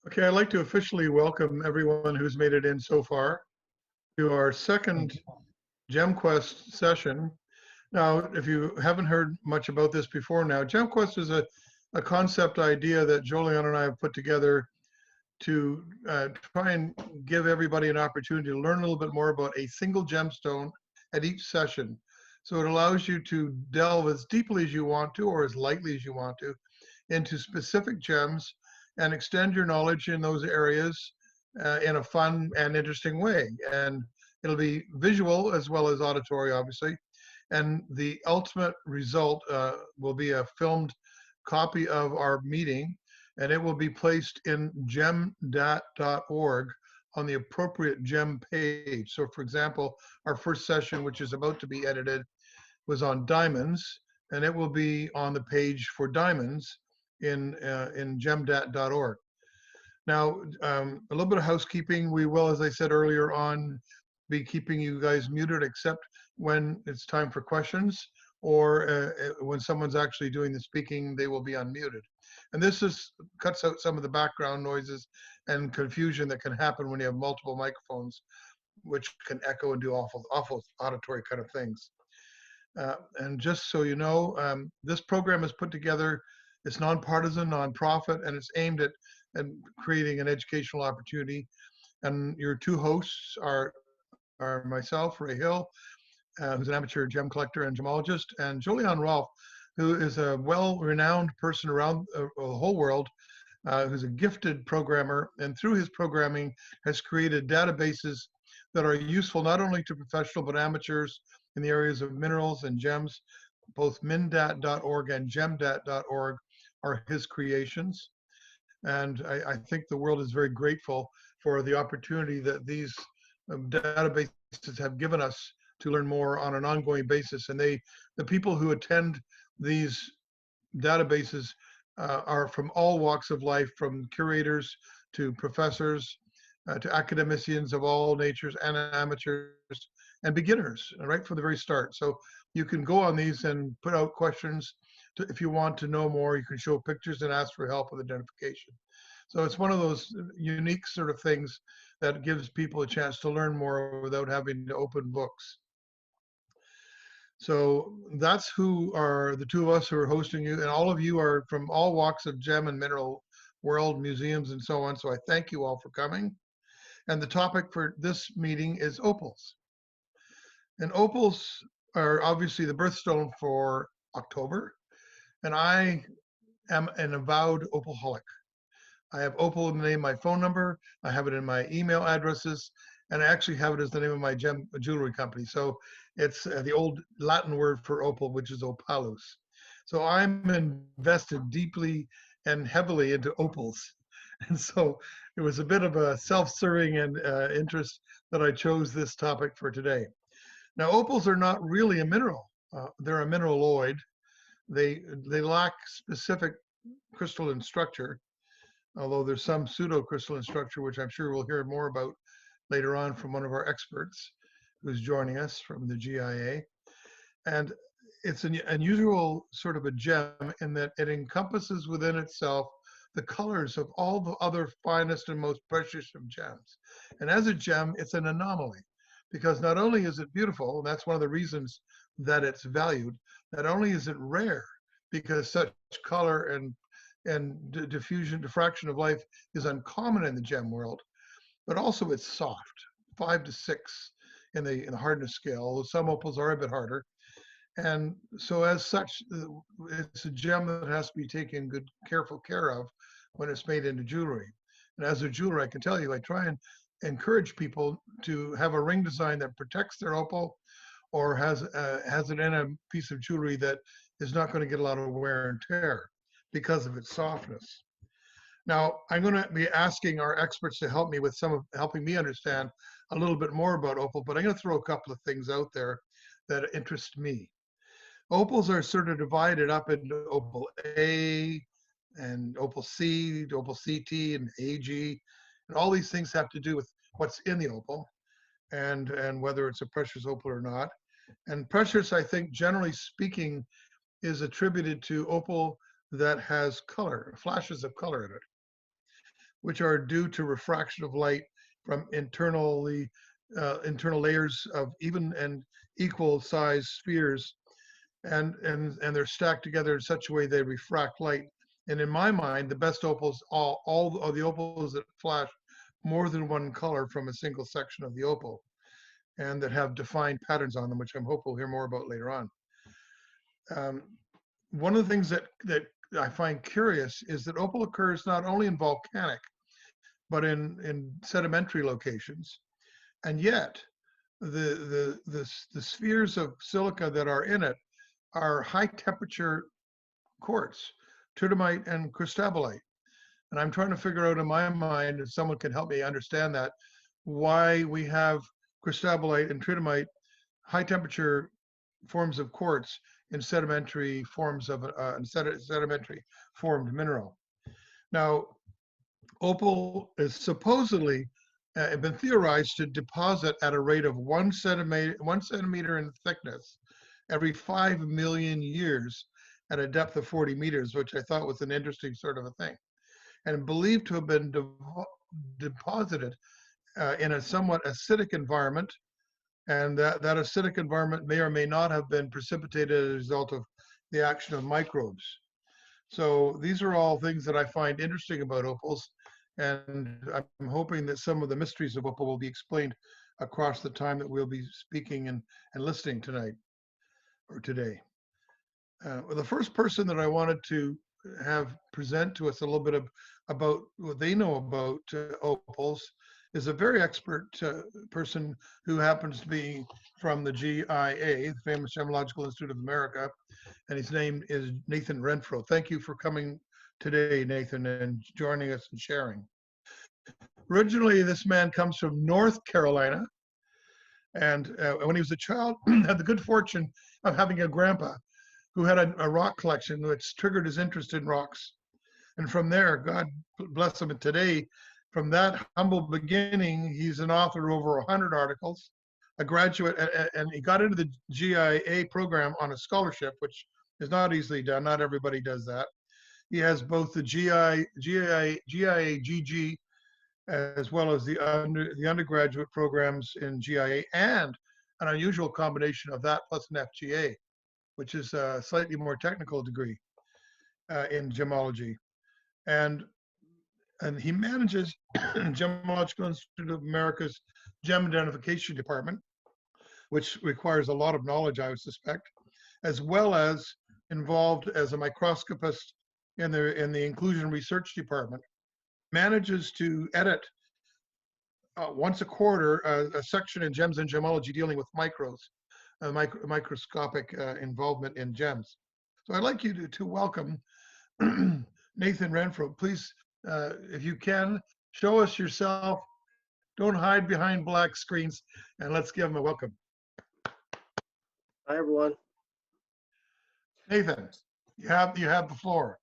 Okay, I'd like to officially welcome everyone who's made it in so far to our second GemQuest session. Now, if you haven't heard much about this before now, GemQuest is a concept idea that Jolyon and I have put together to try and give everybody an opportunity to learn a little bit more about a single gemstone at each session. So it allows you to delve as deeply as you want to, or as lightly as you want to, into specific gems and extend your knowledge in those areas in a fun and interesting way. And it'll be visual as well as auditory, obviously. And the ultimate result will be a filmed copy of our meeting, and it will be placed in gemdat.org on the appropriate gem page. So for example, our first session, which is about to be edited, was on diamonds, and it will be on the page for diamonds in gemdat.org. Now, a little bit of housekeeping. We will, as I said earlier on, be keeping you guys muted except when it's time for questions, or when someone's actually doing the speaking, they will be unmuted. And this cuts out some of the background noises and confusion that can happen when you have multiple microphones, which can echo and do awful auditory kind of things. And just so you know, this program is put together, it's nonpartisan, nonprofit, and it's aimed at creating an educational opportunity. And your two hosts are myself, Ray Hill, who's an amateur gem collector and gemologist, and Jolyon Rolfe, who is a well-renowned person around the whole world, who's a gifted programmer, and through his programming has created databases that are useful not only to professional but amateurs in the areas of minerals and gems. Both mindat.org and gemdat.org are his creations. And I think the world is very grateful for the opportunity that these databases have given us to learn more on an ongoing basis. And the people who attend these databases are from all walks of life, from curators to professors to academicians of all natures and amateurs and beginners, right from the very start. So you can go on these and put out questions. If you want to know more, you can show pictures and ask for help with identification. So it's one of those unique sort of things that gives people a chance to learn more without having to open books. So that's who are the two of us who are hosting you, and all of you are from all walks of gem and mineral world, museums, and so on. So I thank you all for coming. And the topic for this meeting is opals. And opals are obviously the birthstone for October. And I am an avowed opalholic. I have opal in the name of my phone number. I have it in my email addresses. And I actually have it as the name of my gem jewelry company. So it's the old Latin word for opal, which is opalus. So I'm invested deeply and heavily into opals. And so it was a bit of a self-serving and interest that I chose this topic for today. Now, opals are not really a mineral. They're a mineraloid. They lack specific crystalline structure, although there's some pseudo-crystalline structure, which I'm sure we'll hear more about later on from one of our experts who's joining us from the GIA. And it's an unusual sort of a gem in that it encompasses within itself the colors of all the other finest and most precious of gems. And as a gem, it's an anomaly, because not only is it beautiful, and that's one of the reasons that it's valued, not only is it rare, because such color and diffraction of life is uncommon in the gem world, but also it's soft, 5 to 6 in the hardness scale, although some opals are a bit harder. And so as such, it's a gem that has to be taken good, careful care of when it's made into jewelry. And as a jeweler, I can tell you, I try and encourage people to have a ring design that protects their opal, or has it in a piece of jewelry that is not going to get a lot of wear and tear because of its softness. Now, I'm going to be asking our experts to help me with helping me understand a little bit more about opal, but I'm going to throw a couple of things out there that interest me. Opals are sort of divided up into opal A and opal C, opal CT and AG, and all these things have to do with what's in the opal and whether it's a precious opal or not. And precious, I think, generally speaking, is attributed to opal that has color, flashes of color in it. which are due to refraction of light from internal layers of even and equal size spheres, and they're stacked together in such a way they refract light. And in my mind, the best opals, all of the opals that flash more than one color from a single section of the opal, and that have defined patterns on them, which I'm hoping we'll hear more about later on. One of the things that I find curious is that opal occurs not only in volcanic, but in sedimentary locations, and yet the spheres of silica that are in it are high temperature quartz, tritonite and cristobalite. And I'm trying to figure out in my mind, if someone can help me understand that, why we have cristobalite and tritonite, high temperature forms of quartz, in sedimentary forms of sedimentary formed mineral. Now, opal is supposedly been theorized to deposit at a rate of 1 centimeter in thickness every 5 million years at a depth of 40 meters, which I thought was an interesting sort of a thing, and believed to have been deposited in a somewhat acidic environment, and that acidic environment may or may not have been precipitated as a result of the action of microbes. So these are all things that I find interesting about opals, and I'm hoping that some of the mysteries of opal will be explained across the time that we'll be speaking and listening tonight or today. The first person that I wanted to have present to us a little bit about what they know about opals is a very expert person who happens to be from the GIA, the famous Gemological Institute of America, and his name is Nathan Renfrow. Thank you for coming today, Nathan, and joining us and sharing. Originally, this man comes from North Carolina, and when he was a child, had the good fortune of having a grandpa who had a rock collection which triggered his interest in rocks. And from there, God bless him, and today, from that humble beginning, he's an author of over 100 articles, a graduate, and he got into the GIA program on a scholarship, which is not easily done. Not everybody does that. He has both the GIA-GG, as well as the undergraduate programs in GIA, and an unusual combination of that plus an FGA, which is a slightly more technical degree in gemology. And he manages Gemological Institute of America's Gem Identification Department, which requires a lot of knowledge, I would suspect, as well as involved as a microscopist in the Inclusion Research Department. Manages to edit once a quarter a section in Gems and Gemology dealing with microscopic involvement in gems. So I'd like you to welcome Nathan Renfrow. Please, if you can, show us yourself. Don't hide behind black screens, and let's give him a welcome. Hi, everyone. Nathan, you have the floor.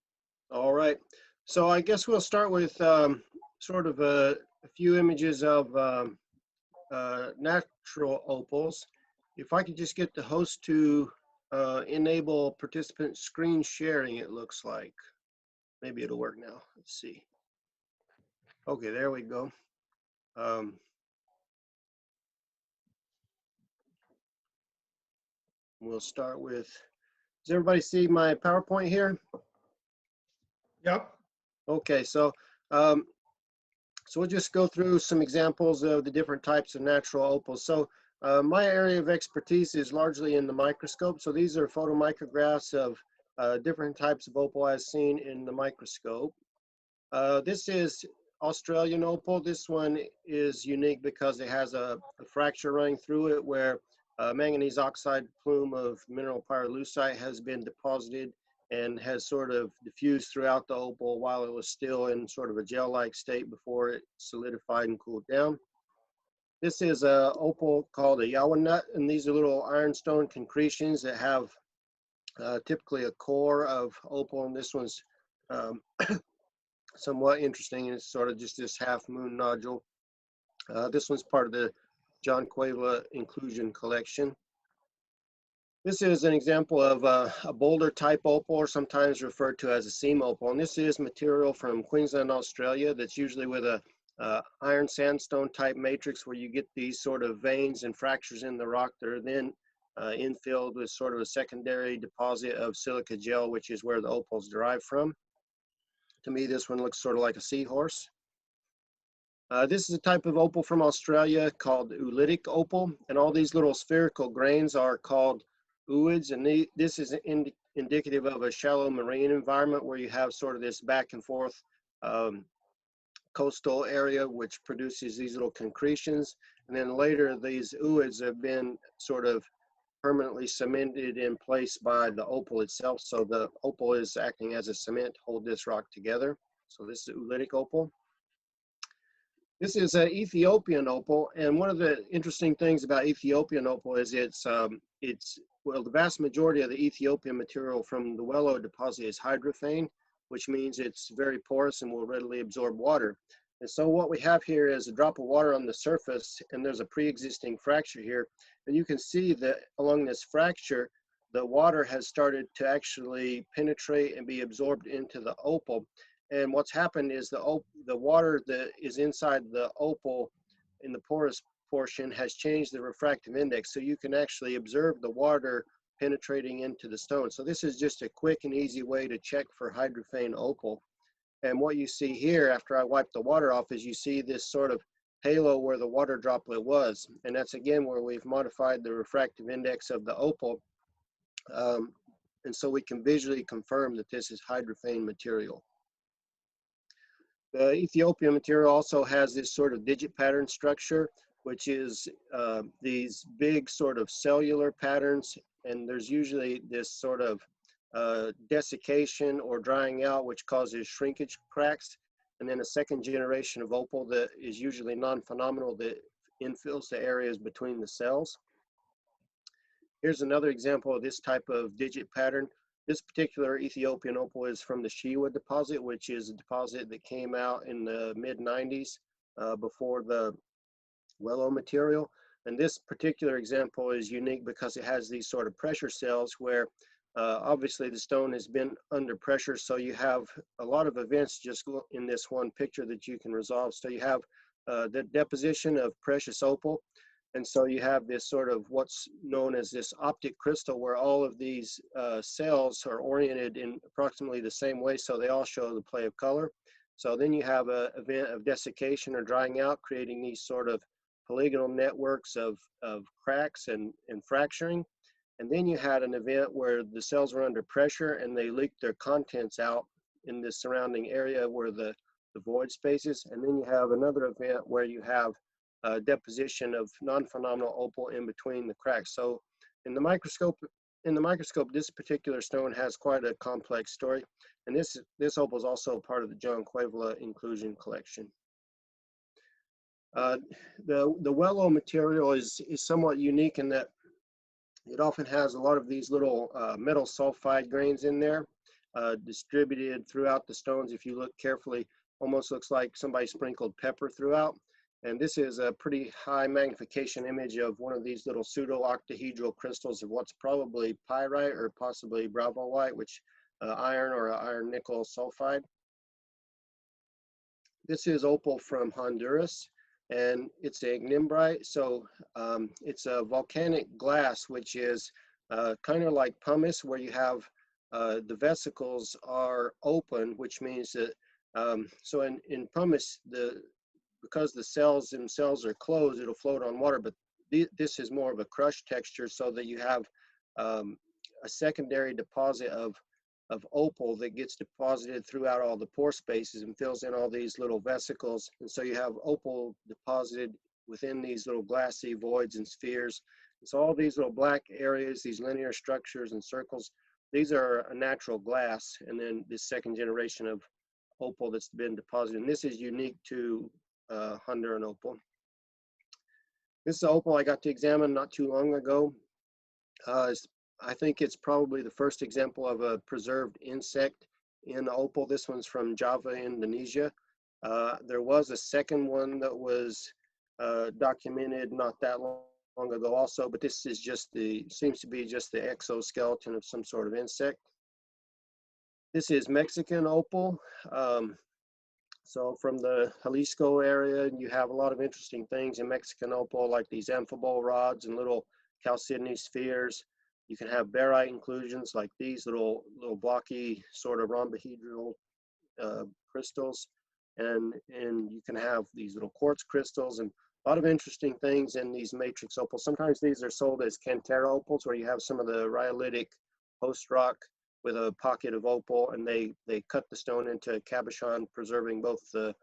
All right. So I guess we'll start with sort of a few images of natural opals. If I could just get the host to enable participant screen sharing, it looks like. Maybe it'll work now. Let's see. Okay, there we go. We'll start with, does everybody see my PowerPoint here? Yep. Okay, so we'll just go through some examples of the different types of natural opals. So my area of expertise is largely in the microscope. So these are photomicrographs of different types of opal as seen in the microscope. This is Australian opal. This one is unique because it has a fracture running through it where manganese oxide plume of mineral pyrolusite has been deposited and has sort of diffused throughout the opal while it was still in sort of a gel-like state before it solidified and cooled down. This is an opal called a Yahweh Nut, and these are little ironstone concretions that have typically a core of opal, and this one's somewhat interesting. It's sort of just this half moon nodule. This one's part of the John Cueva inclusion collection. This is an example of a boulder type opal, or sometimes referred to as a seam opal. And this is material from Queensland, Australia, that's usually with a iron sandstone type matrix where you get these sort of veins and fractures in the rock that are then infilled with sort of a secondary deposit of silica gel, which is where the opals derive from. To me, this one looks sort of like a seahorse. This is a type of opal from Australia called oolitic opal, and all these little spherical grains are called ooids, and this is indicative of a shallow marine environment where you have sort of this back and forth coastal area which produces these little concretions, and then later these ooids have been sort of permanently cemented in place by the opal itself, so the opal is acting as a cement to hold this rock together. So this is oolitic opal. This is an Ethiopian opal, and one of the interesting things about Ethiopian opal is well, the vast majority of the Ethiopian material from the Wellow deposit is hydrophane, which means it's very porous and will readily absorb water. And so what we have here is a drop of water on the surface, and there's a pre-existing fracture here. And you can see that along this fracture, the water has started to actually penetrate and be absorbed into the opal. And what's happened is the water that is inside the opal in the porous portion has changed the refractive index, so you can actually observe the water penetrating into the stone. So this is just a quick and easy way to check for hydrophane opal. And what you see here after I wipe the water off is you see this sort of halo where the water droplet was. And that's again where we've modified the refractive index of the opal. And so we can visually confirm that this is hydrophane material. The Ethiopian material also has this sort of digit pattern structure, which is these big sort of cellular patterns, and there's usually this sort of desiccation or drying out, which causes shrinkage cracks, and then a second generation of opal that is usually non-phenomenal that infills the areas between the cells. Here's another example of this type of digit pattern. This particular Ethiopian opal is from the Shewa deposit, which is a deposit that came out in the mid-90s before the Wellow material. And this particular example is unique because it has these sort of pressure cells where obviously the stone has been under pressure. So you have a lot of events just in this one picture that you can resolve. So you have the deposition of precious opal. And so you have this sort of what's known as this optic crystal where all of these cells are oriented in approximately the same way, so they all show the play of color. So then you have an event of desiccation or drying out, creating these sort of polygonal networks of cracks and fracturing. And then you had an event where the cells were under pressure and they leaked their contents out in the surrounding area where the void spaces. And then you have another event where you have deposition of non-phenomenal opal in between the cracks. So in the microscope, this particular stone has quite a complex story, and this opal is also part of the John Cuevla inclusion collection. The Wellow material is somewhat unique in that it often has a lot of these little metal sulfide grains in there, distributed throughout the stones. If you look carefully, almost looks like somebody sprinkled pepper throughout. And this is a pretty high magnification image of one of these little pseudo-octahedral crystals of what's probably pyrite or possibly bravolite, which iron or iron nickel sulfide. This is opal from Honduras, and it's a ignimbrite. So it's a volcanic glass, which is kind of like pumice, where you have the vesicles are open, which means that, so in pumice, because the cells themselves are closed, it'll float on water, but this is more of a crushed texture so that you have a secondary deposit of opal that gets deposited throughout all the pore spaces and fills in all these little vesicles. And so you have opal deposited within these little glassy voids and spheres. And so all these little black areas, these linear structures and circles, these are a natural glass. And then this second generation of opal that's been deposited. And this is unique to Honduran opal. This is opal I got to examine not too long ago. I think it's probably the first example of a preserved insect in opal. This one's from Java, Indonesia. There was a second one that was documented not that long long ago also, but this is just seems to be just the exoskeleton of some sort of insect. This is Mexican opal. So from the Jalisco area, you have a lot of interesting things in Mexican opal, like these amphibole rods and little chalcedony spheres. You can have barite inclusions like these little blocky sort of rhombohedral crystals, and you can have these little quartz crystals and a lot of interesting things in these matrix opals. Sometimes these are sold as Cantera opals, where you have some of the rhyolitic host rock with a pocket of opal, and they cut the stone into cabochon, preserving both the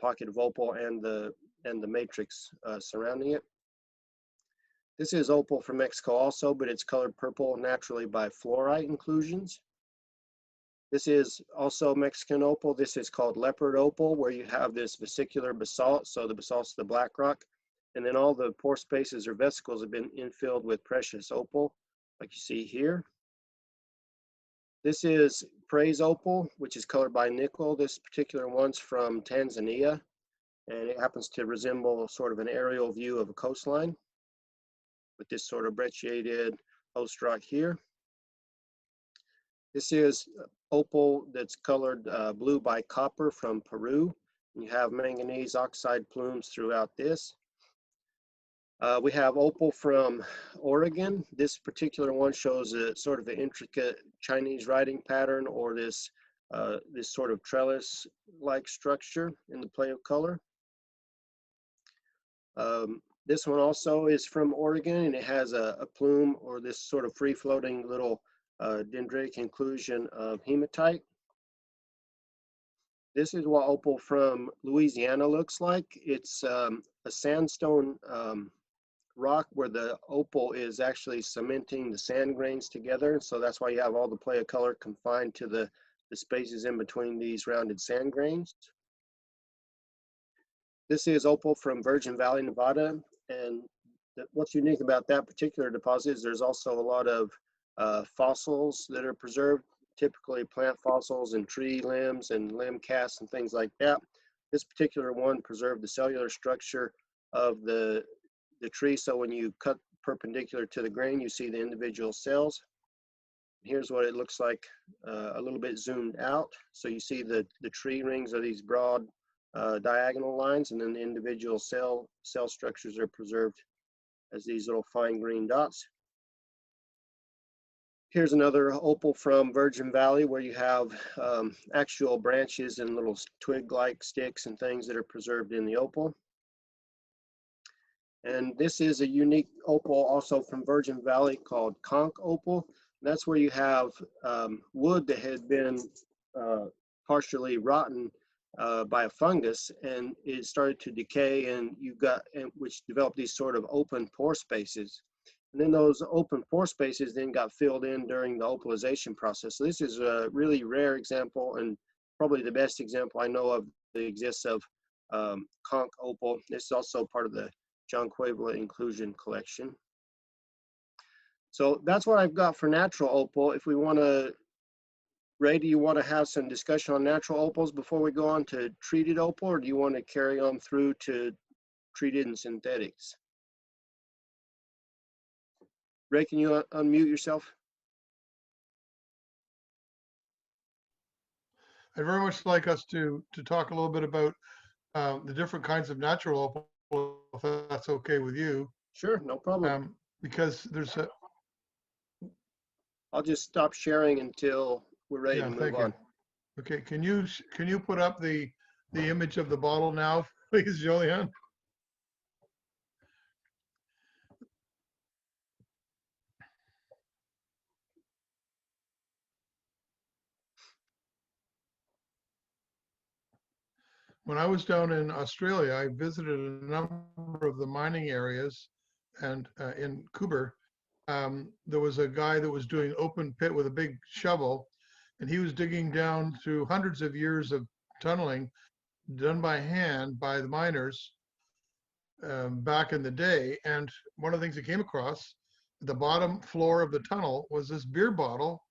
pocket of opal and the matrix surrounding it. This is opal from Mexico also, but it's colored purple naturally by fluorite inclusions. This is also Mexican opal. This is called leopard opal, where you have this vesicular basalt. So the basalt's the black rock, and then all the pore spaces or vesicles have been infilled with precious opal, like you see here. This is praise opal, which is colored by nickel. This particular one's from Tanzania, and it happens to resemble sort of an aerial view of a coastline with this sort of brecciated host rock here. This is opal that's colored blue by copper from Peru. You have manganese oxide plumes throughout this. We have opal from Oregon. This particular one shows a sort of an intricate Chinese writing pattern, or this sort of trellis-like structure in the play of color. This one also is from Oregon, and it has a plume or this sort of free-floating little dendritic inclusion of hematite. This is what opal from Louisiana looks like. It's a sandstone rock where the opal is actually cementing the sand grains together. So that's why you have all the play of color confined to the spaces in between these rounded sand grains. This is opal from Virgin Valley, Nevada. And what's unique about that particular deposit is there's also a lot of fossils that are preserved, typically plant fossils and tree limbs and limb casts and things like that. This particular one preserved the cellular structure of the tree, so when you cut perpendicular to the grain, you see the individual cells. Here's what it looks like a little bit zoomed out. So you see the tree rings are these broad diagonal lines, and then the individual cell structures are preserved as these little fine green dots. Here's another opal from Virgin Valley, where you have actual branches and little twig-like sticks and things that are preserved in the opal. And this is a unique opal also from Virgin Valley called Conch Opal. And that's where you have wood that had been partially rotten by a fungus, and it started to decay, and which developed these sort of open pore spaces. And then those open pore spaces then got filled in during the opalization process. So this is a really rare example, and probably the best example I know of that exists of Conch Opal. This is also part of the John Quavela inclusion collection. So that's what I've got for natural opal. If we want to, Ray, do you want to have some discussion on natural opals before we go on to treated opal, or do you want to carry on through to treated and synthetics? Ray, can you unmute yourself? I'd very much like us to talk a little bit about the different kinds of natural opal, if that's okay with you. Sure, no problem. Because there's a... I'll just stop sharing until we're ready to move on. Okay, can you put up the image of the bottle now, please, Jolien? When I was down in Australia, I visited a number of the mining areas, and in Coober, there was a guy that was doing open pit with a big shovel, and he was digging down through hundreds of years of tunneling done by hand by the miners back in the day. And one of the things he came across, the bottom floor of the tunnel was this beer bottle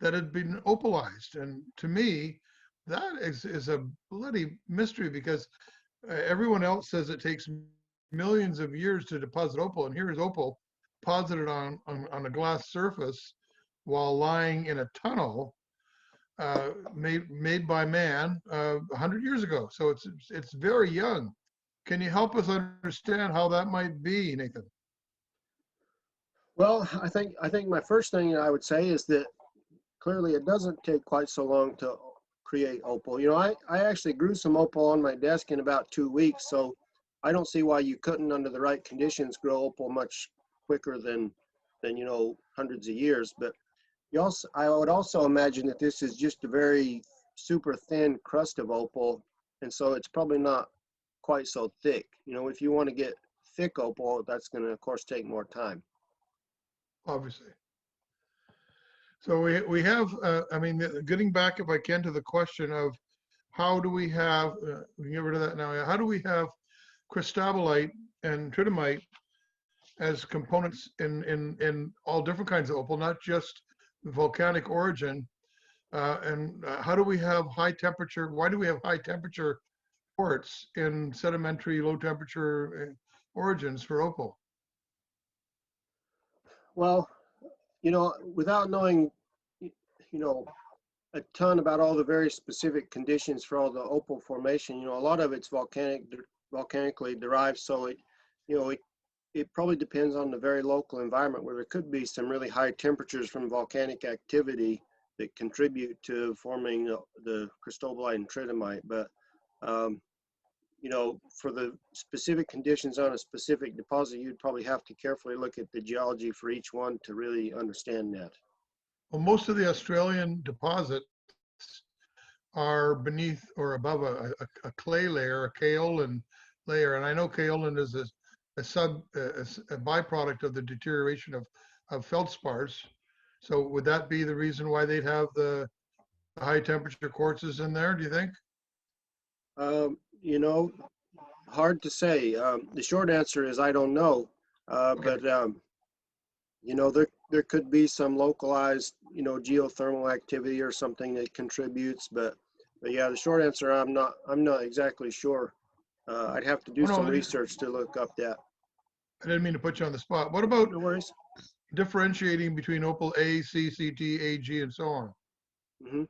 that had been opalized. And to me, that is a bloody mystery, because everyone else says it takes millions of years to deposit opal, and here's opal deposited on a glass surface while lying in a tunnel made by man 100 years ago. So it's very young. Can you help us understand how that might be, Nathan? Well, I think my first thing I would say is that clearly it doesn't take quite so long to create opal. You know, I actually grew some opal on my desk in about 2 weeks, so I don't see why you couldn't, under the right conditions, grow opal much quicker than you know, hundreds of years. But I would also imagine that this is just a very super thin crust of opal, and so it's probably not quite so thick. You know, if you want to get thick opal, that's going to, of course, take more time. Obviously. So we have, I mean, getting back, if I can, to the question of how do we have, we can get rid of that now. How do we have cristobalite and tridymite as components in all different kinds of opal, not just volcanic origin? And how do we have high temperature? Why do we have high temperature quartz in sedimentary, low temperature origins for opal? Well, you know, without knowing, you know, a ton about all the very specific conditions for all the opal formation, you know, a lot of it's volcanically derived. So it, you know, it probably depends on the very local environment, where there could be some really high temperatures from volcanic activity that contribute to forming the cristobalite and tridymite. But you know, for the specific conditions on a specific deposit, you'd probably have to carefully look at the geology for each one to really understand that. Well, most of the Australian deposits are beneath or above a clay layer, a kaolin layer. And I know kaolin is a byproduct of the deterioration of feldspars. So would that be the reason why they'd have the high temperature quartzes in there, do you think? You know, hard to say. The short answer is I don't know. Okay. But you know, there could be some localized, you know, geothermal activity or something that contributes. But yeah, the short answer, I'm not exactly sure. I'd have to do Oh, no, some research to look up that. I didn't mean to put you on the spot. What about No worries. differentiating between opal A, C, CT, AG, and so on? Mm-hmm.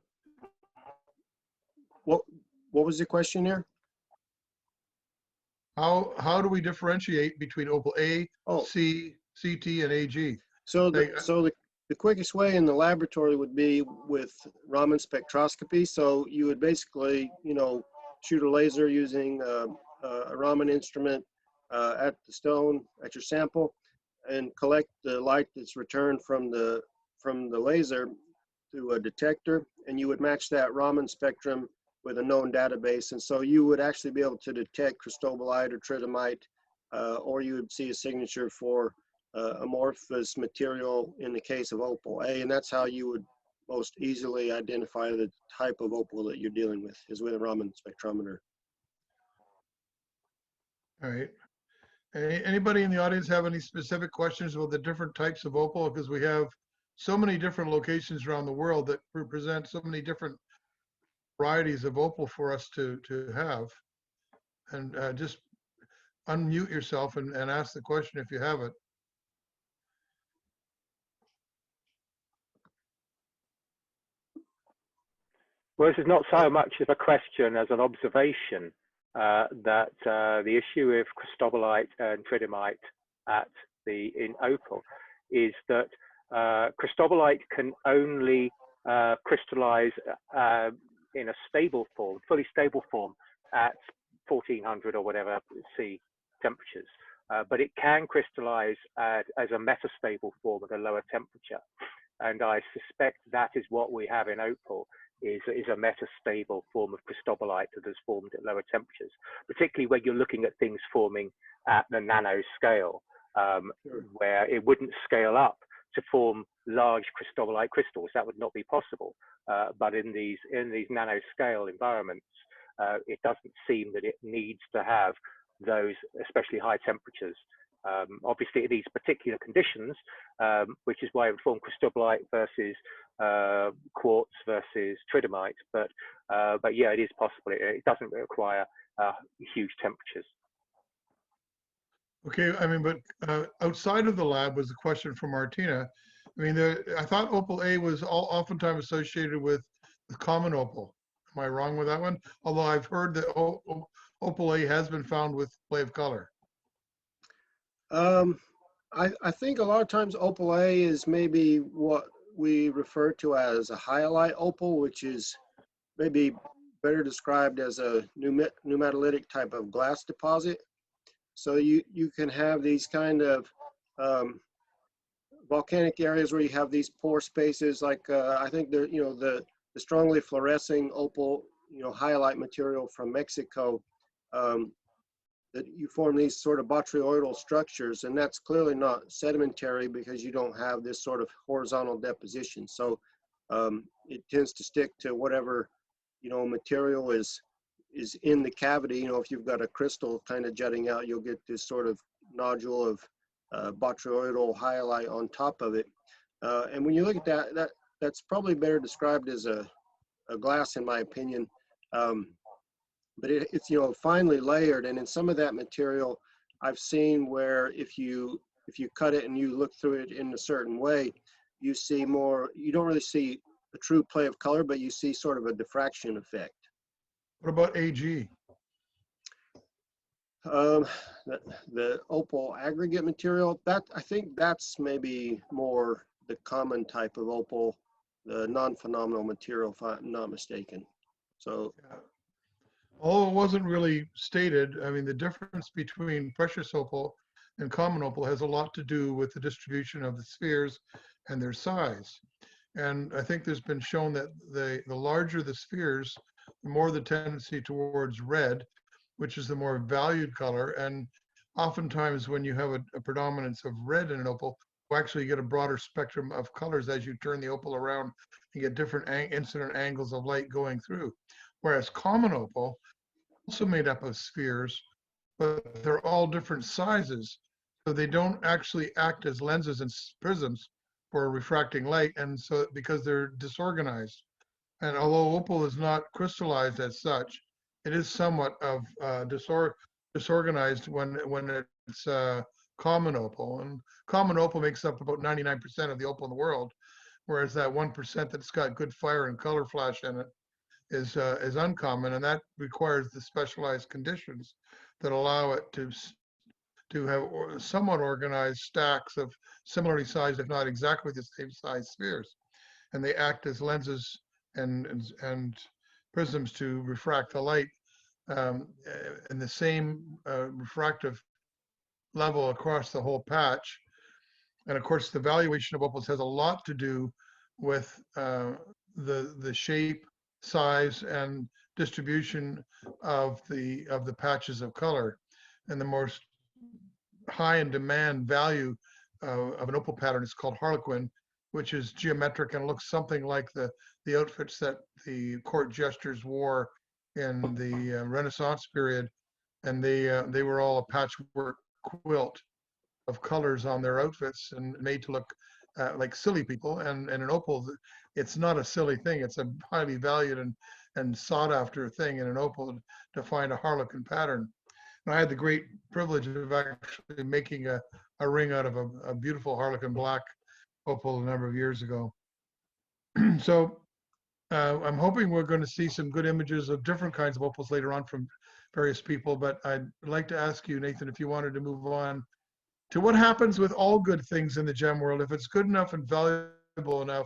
What was the question there? How do we differentiate between opal A, Oh, C, CT, and AG? so Like, the quickest way in the laboratory would be with Raman spectroscopy. So you would basically, you know, shoot a laser using a Raman instrument at the stone, at your sample, and collect the light that's returned from the laser to a detector, and you would match that Raman spectrum with a known database. And so you would actually be able to detect cristobalite or tridymite, or you would see a signature for amorphous material in the case of opal A, and that's how you would most easily identify the type of opal that you're dealing with, is with a Raman spectrometer. all right. Anybody in the audience have any specific questions about the different types of opal? Because we have so many different locations around the world that represent so many different varieties of opal for us to have. And just unmute yourself and ask the question if you have it. Well, this is not so much of a question as an observation that the issue with cristobalite and tridymite in opal is that cristobalite can only crystallize in a stable form, fully stable form, at 1400 or whatever C temperatures. But it can crystallize as a metastable form at a lower temperature. And I suspect that is what we have in opal, is a metastable form of cristobalite that is formed at lower temperatures, particularly when you're looking at things forming at the nano scale, where it wouldn't scale up to form large cristobalite crystals. That would not be possible. But in these nano scale environments, it doesn't seem that it needs to have those especially high temperatures. Obviously, it needs particular conditions, which is why it would form cristobalite versus quartz versus tridymite. But yeah, it is possible. It doesn't require huge temperatures. Okay, I mean, but outside of the lab was a question from Martina. I mean, I thought Opal A was oftentimes associated with common opal. Am I wrong with that one? Although I've heard that Opal A has been found with play of color. I think a lot of times Opal A is maybe what we refer to as a hyalite opal, which is maybe better described as a pneumatolytic type of glass deposit. So you can have these kind of volcanic areas where you have these pore spaces, like I think the strongly fluorescing opal, hyalite material from Mexico, that you form these sort of botryoidal structures, and that's clearly not sedimentary because you don't have this sort of horizontal deposition. So it tends to stick to whatever material is in the cavity. If you've got a crystal kind of jutting out, you'll get this sort of nodule of botryoidal hyalite on top of it. And when you look at that's probably better described as a glass, in my opinion. But it's finely layered, and in some of that material, I've seen where if you cut it and you look through it in a certain way, you see more. You don't really see a true play of color, but you see sort of a diffraction effect. What about AG? The opal aggregate material, that I think that's maybe more the common type of opal, the non-phenomenal material, if I'm not mistaken. So. Yeah. Although it wasn't really stated, I mean, the difference between precious opal and common opal has a lot to do with the distribution of the spheres and their size. And I think there's been shown that the larger the spheres, the more the tendency towards red, which is the more valued color. And oftentimes when you have a predominance of red in an opal, you actually get a broader spectrum of colors as you turn the opal around and get different incident angles of light going through. Whereas common opal, also made up of spheres, but they're all different sizes. So they don't actually act as lenses and prisms for refracting light. And so because they're disorganized. And although opal is not crystallized as such, it is somewhat of disorganized when it's common opal. And common opal makes up about 99% of the opal in the world, whereas that 1% that's got good fire and color flash in it is uncommon, and that requires the specialized conditions that allow it to have somewhat organized stacks of similarly sized, if not exactly the same size spheres, and they act as lenses and prisms to refract the light in the same refractive level across the whole patch. And of course, the valuation of opals has a lot to do with the shape, size, and distribution of the patches of color. And the most high in demand value of an opal pattern is called Harlequin, which is geometric and looks something like the outfits that the court jesters wore in the Renaissance period. And they were all a patchwork quilt of colors on their outfits and made to look like silly people. And an opal, it's not a silly thing. It's a highly valued and sought after thing in an opal to find a Harlequin pattern. And I had the great privilege of actually making a ring out of a beautiful Harlequin black opal a number of years ago. So I'm hoping we're going to see some good images of different kinds of opals later on from various people, but I'd like to ask you, Nathan, if you wanted to move on to what happens with all good things in the gem world. If it's good enough and valuable enough,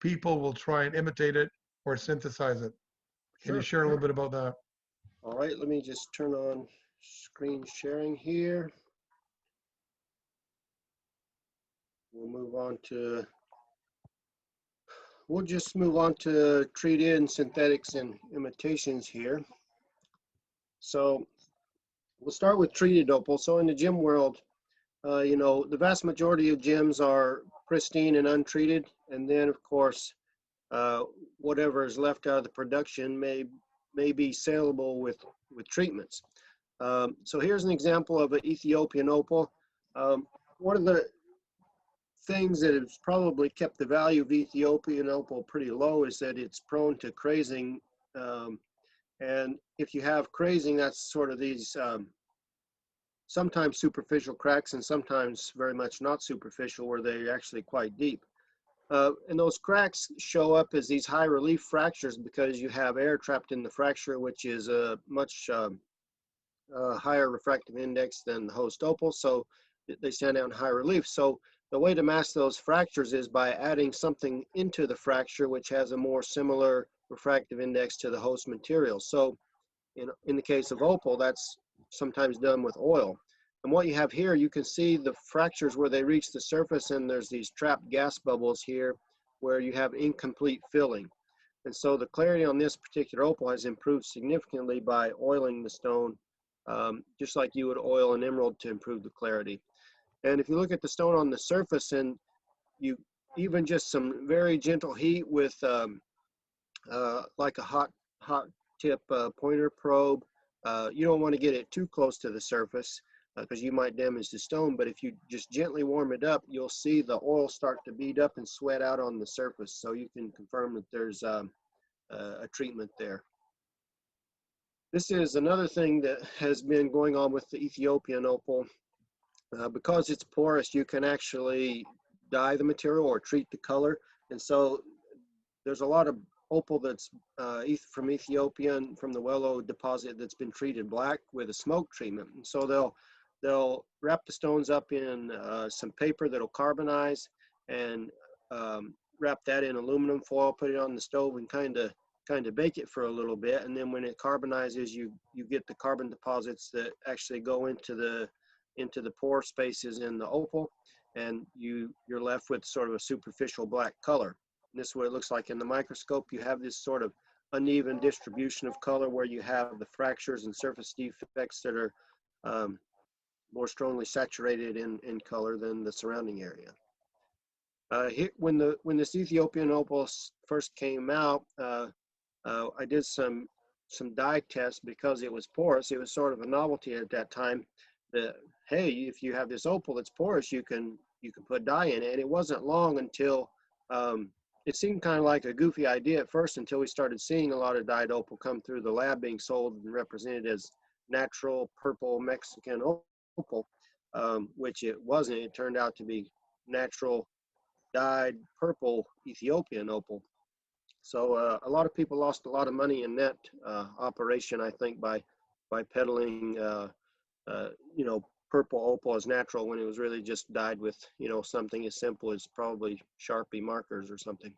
people will try and imitate it or synthesize it. Can you share a little bit about that? All right, let me just turn on screen sharing here. We'll just move on to treated and synthetics and imitations here. So we'll start with treated opal. So in the gem world, the vast majority of gems are pristine and untreated. And then of course, whatever is left out of the production may be saleable with treatments. So here's an example of an Ethiopian opal. One of the things that has probably kept the value of Ethiopian opal pretty low is that it's prone to crazing. And if you have crazing, that's sort of these sometimes superficial cracks and sometimes very much not superficial, where they're actually quite deep. And those cracks show up as these high relief fractures because you have air trapped in the fracture, which is a much higher refractive index than the host opal, so they stand out in high relief. So the way to mask those fractures is by adding something into the fracture which has a more similar refractive index to the host material. So in the case of opal, that's sometimes done with oil. And what you have here, you can see the fractures where they reach the surface, and there's these trapped gas bubbles here where you have incomplete filling. And so the clarity on this particular opal has improved significantly by oiling the stone, just like you would oil an emerald to improve the clarity. And if you look at the stone on the surface, and you even just some very gentle heat with like a hot tip pointer probe, you don't want to get it too close to the surface because you might damage the stone. But if you just gently warm it up, you'll see the oil start to bead up and sweat out on the surface. So you can confirm that there's a treatment there. This is another thing that has been going on with the Ethiopian opal. Because it's porous, you can actually dye the material or treat the color. And so there's a lot of opal that's from Ethiopian, from the Wello deposit, that's been treated black with a smoke treatment. And so they'll wrap the stones up in some paper that'll carbonize, and wrap that in aluminum foil, put it on the stove, and kind of bake it for a little bit. And then when it carbonizes, you get the carbon deposits that actually go into the pore spaces in the opal, and you're left with sort of a superficial black color. And this is what it looks like in the microscope. You have this sort of uneven distribution of color where you have the fractures and surface defects that are more strongly saturated in color than the surrounding area. Here, when this Ethiopian opal first came out, I did some dye tests because it was porous. It was sort of a novelty at that time that, hey, if you have this opal that's porous, you can put dye in it. And it wasn't long until it seemed kind of like a goofy idea at first, until we started seeing a lot of dyed opal come through the lab being sold and represented as natural purple Mexican opal, which it wasn't. It turned out to be natural dyed purple Ethiopian opal. So a lot of people lost a lot of money in that operation, I think, by peddling purple opal as natural, when it was really just dyed with something as simple as probably Sharpie markers or something.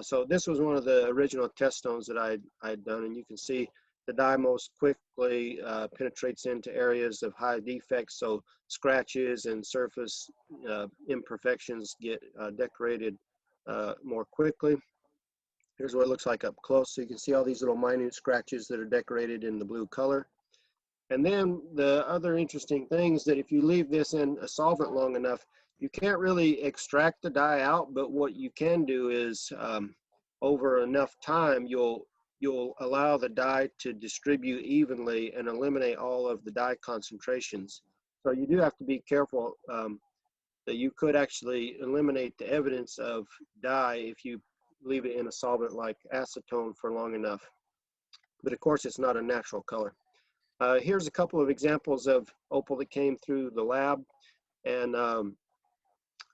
So this was one of the original test stones that I'd done, and you can see the dye most quickly penetrates into areas of high defects, so scratches and surface imperfections get decorated more quickly. Here's what it looks like up close. So you can see all these little minute scratches that are decorated in the blue color. And then the other interesting thing is that if you leave this in a solvent long enough, you can't really extract the dye out, but what you can do is over enough time, you'll allow the dye to distribute evenly and eliminate all of the dye concentrations. So you do have to be careful that you could actually eliminate the evidence of dye if you leave it in a solvent like acetone for long enough. But of course, it's not a natural color. Here's a couple of examples of opal that came through the lab, and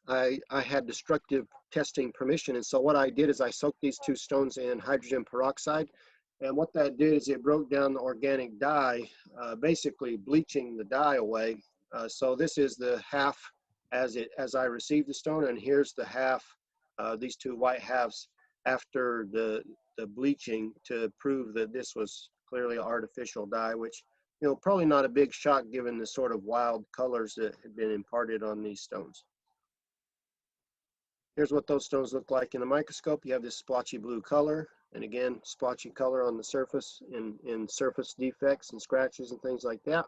I had destructive testing permission, and so what I did is I soaked these two stones in hydrogen peroxide, and what that did is it broke down the organic dye, basically bleaching the dye away. So this is the half as I received the stone, and here's the half, these two white halves after the bleaching, to prove that this was clearly artificial dye, which probably not a big shock given the sort of wild colors that had been imparted on these stones. Here's what those stones look like in the microscope. You have this splotchy blue color, and again, splotchy color on the surface in surface defects and scratches and things like that.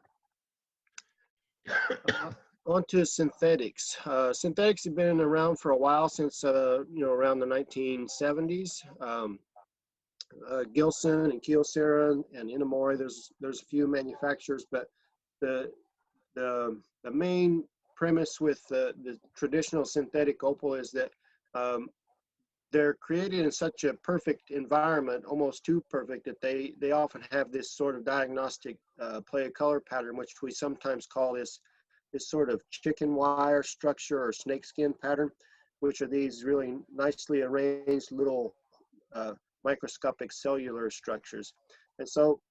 On to synthetics. Synthetics have been around for a while, since around the 1970s. Gilson and Kyocera and Inamori, there's a few manufacturers, but the main premise with the traditional synthetic opal is that they're created in such a perfect environment, almost too perfect, that they often have this sort of diagnostic play of color pattern, which we sometimes call this sort of chicken wire structure or snakeskin pattern, which are these really nicely arranged little microscopic cellular structures. And so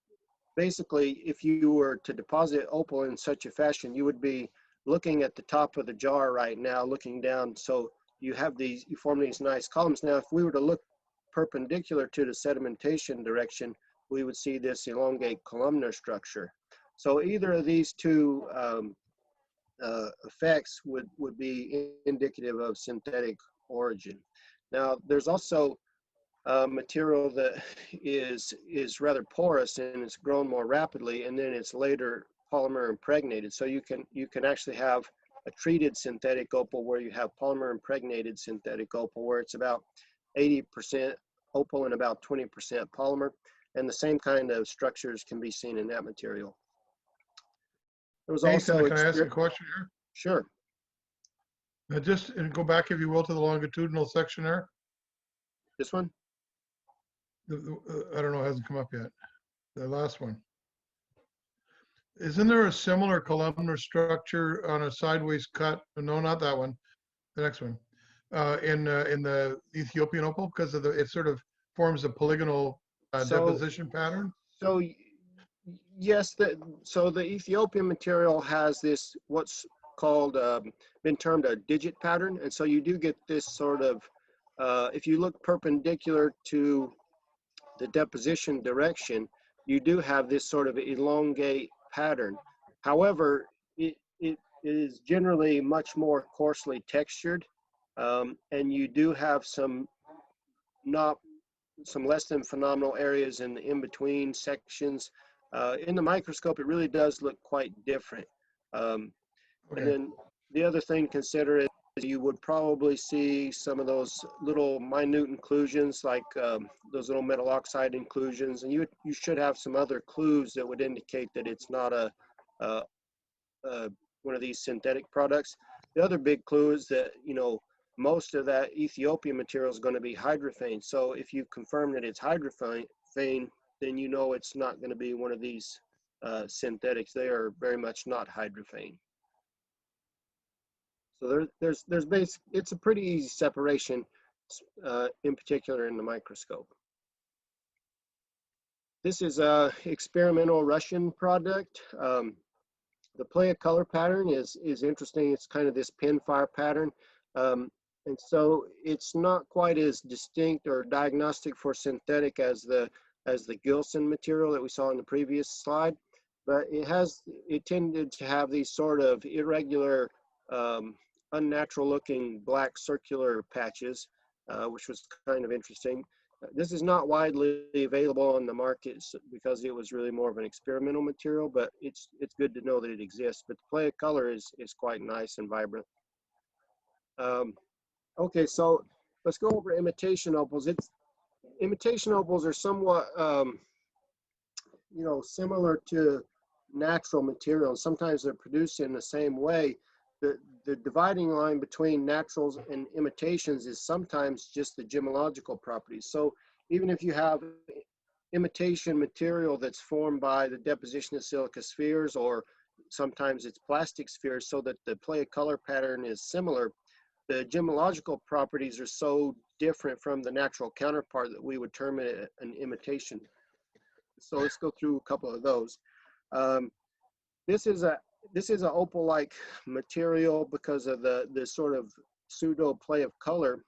basically, if you were to deposit opal in such a fashion, you would be looking at the top of the jar right now, looking down. So you form these nice columns. Now, if we were to look perpendicular to the sedimentation direction, we would see this elongate columnar structure. So either of these two effects would be indicative of synthetic origin. Now, there's also material that is rather porous and it's grown more rapidly, and then it's later polymer impregnated. So you can actually have a treated synthetic opal where you have polymer impregnated synthetic opal, where it's about 80% opal and about 20% polymer, and the same kind of structures can be seen in that material. There was Nathan, also can I ask a question here? Sure. Just go back, if you will, to the longitudinal section there. This one? I don't know, it hasn't come up yet. The last one. Isn't there a similar columnar structure on a sideways cut? No, not that one. The next one. In the Ethiopian opal, because of it sort of forms a polygonal deposition pattern. So yes, so the Ethiopian material has this what's called been termed a digit pattern, and so you do get this sort of if you look perpendicular to the deposition direction, you do have this sort of elongate pattern. However, it is generally much more coarsely textured, and you do have some less than phenomenal areas in the in-between sections. In the microscope, it really does look quite different. And then the other thing to consider is you would probably see some of those little minute inclusions, like those little metal oxide inclusions, and you should have some other clues that would indicate that it's not one of these synthetic products. The other big clue is that, you know, most of that Ethiopian material is going to be hydrophane. So if you confirm that it's hydrophane, then you know it's not going to be one of these synthetics. They are very much not hydrophane. So it's a pretty easy separation, in particular in the microscope. This is a experimental Russian product. The play of color pattern is interesting. It's kind of this pinfire pattern. And so it's not quite as distinct or diagnostic for synthetic as the Gilson material that we saw in the previous slide, but it tended to have these sort of irregular, unnatural looking black circular patches, which was kind of interesting. This is not widely available on the market because it was really more of an experimental material, but it's good to know that it exists. But the play of color is quite nice and vibrant. Okay, so let's go over imitation opals. Imitation opals are somewhat, you know, similar to natural materials. Sometimes they're produced in the same way. The dividing line between naturals and imitations is sometimes just the gemological properties. So even if you have imitation material that's formed by the deposition of silica spheres, or sometimes it's plastic spheres, so that the play of color pattern is similar, the gemological properties are so different from the natural counterpart that we would term it an imitation. So let's go through a couple of those. This is an opal-like material because of the sort of pseudo play of color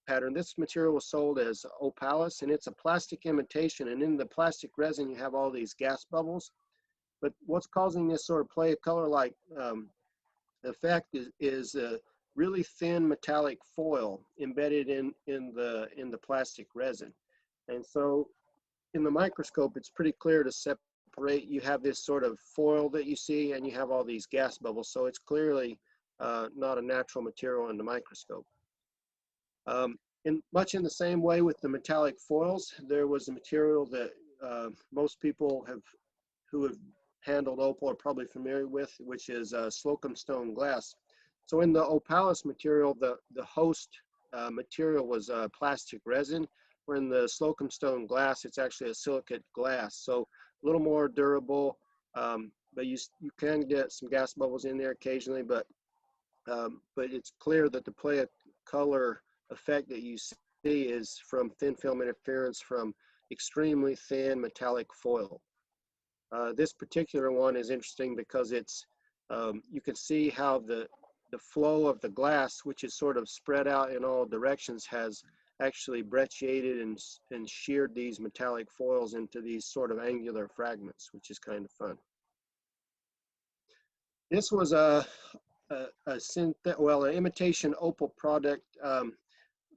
pattern. This material was sold as opalis, and it's a plastic imitation. And in the plastic resin, you have all these gas bubbles. But what's causing this sort of play of color-like effect is a really thin metallic foil embedded in the plastic resin. And so in the microscope, it's pretty clear to separate. You have this sort of foil that you see, and you have all these gas bubbles. So it's clearly not a natural material in the microscope. Much in the same way with the metallic foils, there was a material that most people who have handled opal are probably familiar with, which is Slocum stone glass. So in the opalis material, the host material was plastic resin, where in the Slocum stone glass, it's actually a silicate glass. So a little more durable, but you can get some gas bubbles in there occasionally, but it's clear that the play of color effect that you see is from thin film interference from extremely thin metallic foil. This particular one is interesting because it's, you can see how the flow of the glass, which is sort of spread out in all directions, has actually brecciated and sheared these metallic foils into these sort of angular fragments, which is kind of fun. This was an imitation opal product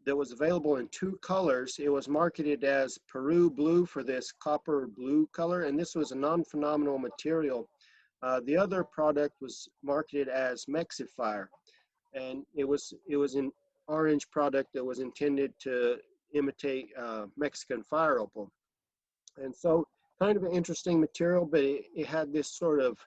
that was available in 2 colors. It was marketed as Peru blue for this copper blue color, and this was a non-phenomenal material. The other product was marketed as Mexifire, and it was an orange product that was intended to imitate Mexican fire opal. And so kind of an interesting material, but it had this sort of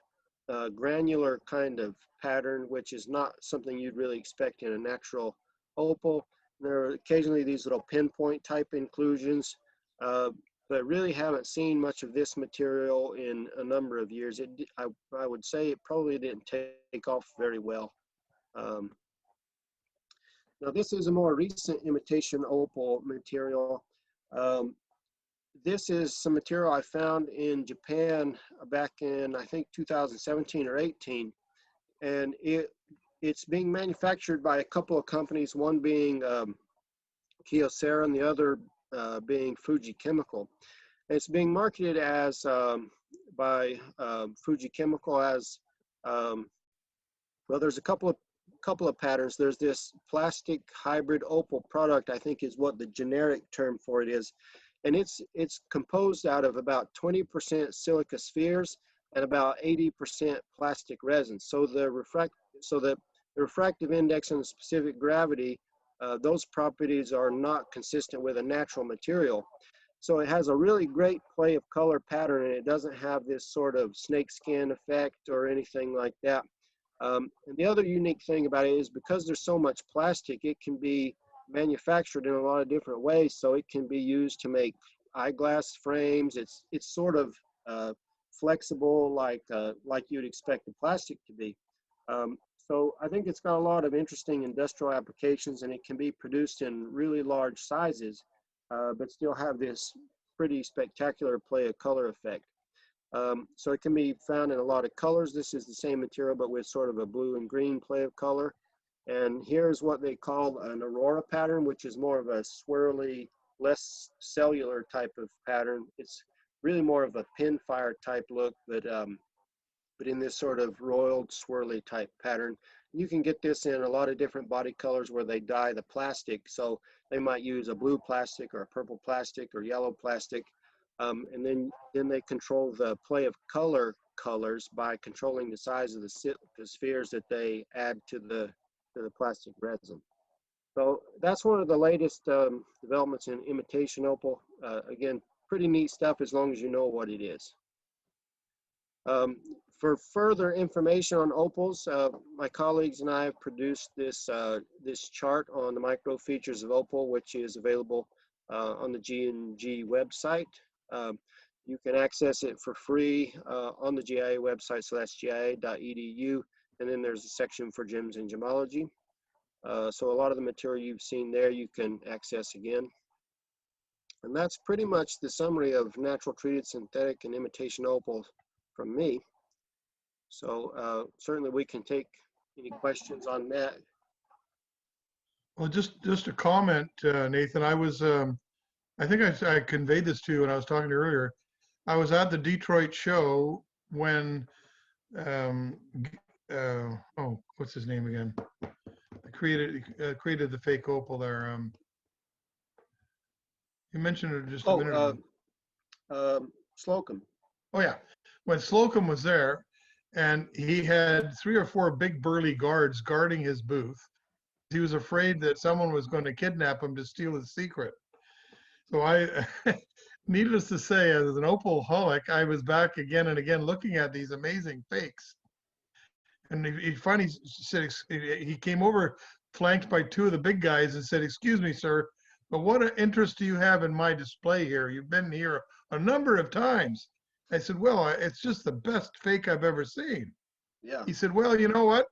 granular kind of pattern, which is not something you'd really expect in a natural opal. There are occasionally these little pinpoint type inclusions, but really haven't seen much of this material in a number of years. I would say it probably didn't take off very well. Now this is a more recent imitation opal material. This is some material I found in Japan back in, I think, 2017 or 18. And it's being manufactured by a couple of companies, one being Kyocera and the other being Fuji Chemical. It's being marketed as by Fuji Chemical as well. There's a couple of patterns. There's this plastic hybrid opal product, I think is what the generic term for it is, and it's composed out of about 20% silica spheres and about 80% plastic resin. So the refractive index and the specific gravity, those properties are not consistent with a natural material. So it has a really great play of color pattern, and it doesn't have this sort of snakeskin effect or anything like that. And the other unique thing about it is because there's so much plastic, it can be manufactured in a lot of different ways. So it can be used to make eyeglass frames. It's sort of flexible, like you'd expect the plastic to be. So I think it's got a lot of interesting industrial applications, and it can be produced in really large sizes, but still have this pretty spectacular play of color effect. So it can be found in a lot of colors. This is the same material, but with sort of a blue and green play of color. And here's what they call an Aurora pattern, which is more of a swirly, less cellular type of pattern. It's really more of a pinfire type look, but in this sort of roiled, swirly type pattern. You can get this in a lot of different body colors where they dye the plastic. So they might use a blue plastic or a purple plastic or yellow plastic. And then they control the play of colors by controlling the size of the spheres that they add to the plastic resin. So that's one of the latest developments in imitation opal. Again, pretty neat stuff as long as you know what it is. For further information on opals, my colleagues and I have produced this chart on the micro features of opal, which is available on the G&G website. You can access it for free on the GIA website, so that's gia.edu, and then there's a section for gems and gemology. So a lot of the material you've seen there you can access again. And that's pretty much the summary of natural treated, synthetic, and imitation opal from me. So certainly we can take any questions on that. Well, just a comment, Nathan. I was, I think I conveyed this to you when I was talking to you earlier. I was at the Detroit show when, oh, what's his name again? I created the fake opal there. You mentioned it just a minute ago. Slocum. Oh yeah, when Slocum was there, and he had 3 or 4 big burly guards guarding his booth. He was afraid that someone was going to kidnap him to steal his secret. So I, needless to say, as an opalholic, I was back again and again looking at these amazing fakes. And he finally said, he came over flanked by two of the big guys and said, "Excuse me, sir, but what interest do you have in my display here? You've been here a number of times." I said, "Well, it's just the best fake I've ever seen." Yeah. He said, "Well, you know what?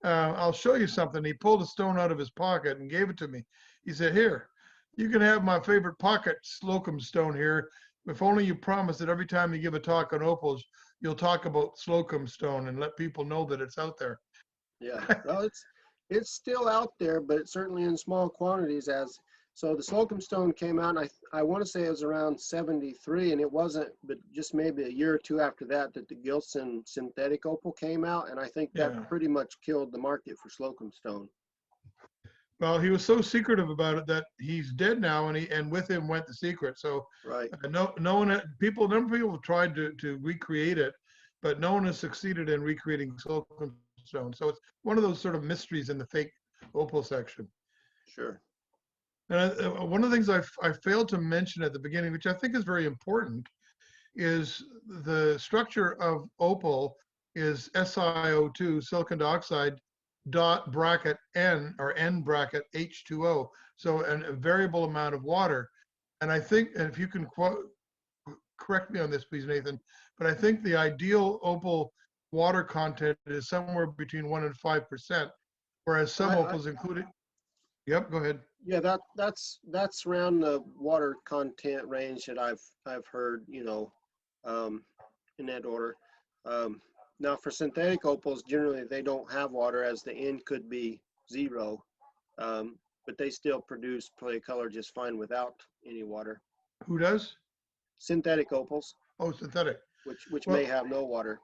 I'll show you something." He pulled a stone out of his pocket and gave it to me. He said, "Here, you can have my favorite pocket Slocum stone here. If only you promise that every time you give a talk on opals, you'll talk about Slocum stone and let people know that it's out there." Yeah. Well, it's still out there, but it's certainly in small quantities. As so, the Slocum stone came out, and I want to say it was around 73, and it wasn't, but just maybe a year or two after that, that the Gilson synthetic opal came out, and I think that Yeah. pretty much killed the market for Slocum stone. Well, he was so secretive about it that he's dead now, and with him went the secret. So Right. no one, number of people have tried to recreate it, but no one has succeeded in recreating Slocum stone. So it's one of those sort of mysteries in the fake opal section. Sure. And one of the things I failed to mention at the beginning, which I think is very important, is the structure of opal is SiO2, silicon dioxide, dot bracket N, or N bracket H2O. So a variable amount of water. And I think, and if you can correct me on this, please, Nathan, but I think the ideal opal water content is somewhere between 1 and 5%, whereas some opals included. Yep, go ahead. Yeah, that's around the water content range that I've heard, you know, in that order. Now for synthetic opals, generally they don't have water, as the N could be 0, but they still produce play color just fine without any water. Who does? Synthetic opals, Oh, synthetic. which Well, may have no water.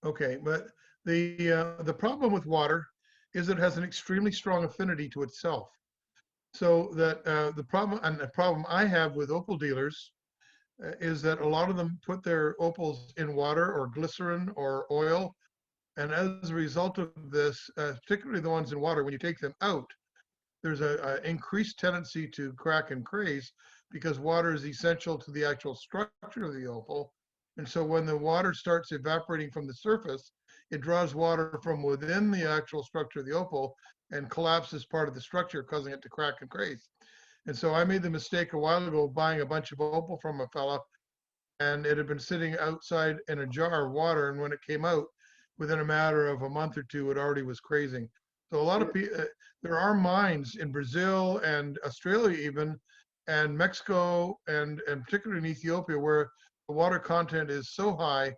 Okay, but the problem with water is it has an extremely strong affinity to itself. So that the problem I have with opal dealers is that a lot of them put their opals in water or glycerin or oil, and as a result of this, particularly the ones in water, when you take them out, there's a increased tendency to crack and craze because water is essential to the actual structure of the opal. And so when the water starts evaporating from the surface, it draws water from within the actual structure of the opal and collapses part of the structure, causing it to crack and craze. And so I made the mistake a while ago buying a bunch of opal from a fella, and it had been sitting outside in a jar of water. And when it came out, within a matter of a month or two, it already was crazing. So a lot of people, there are mines in Brazil and Australia even, and Mexico, and particularly in Ethiopia, where the water content is so high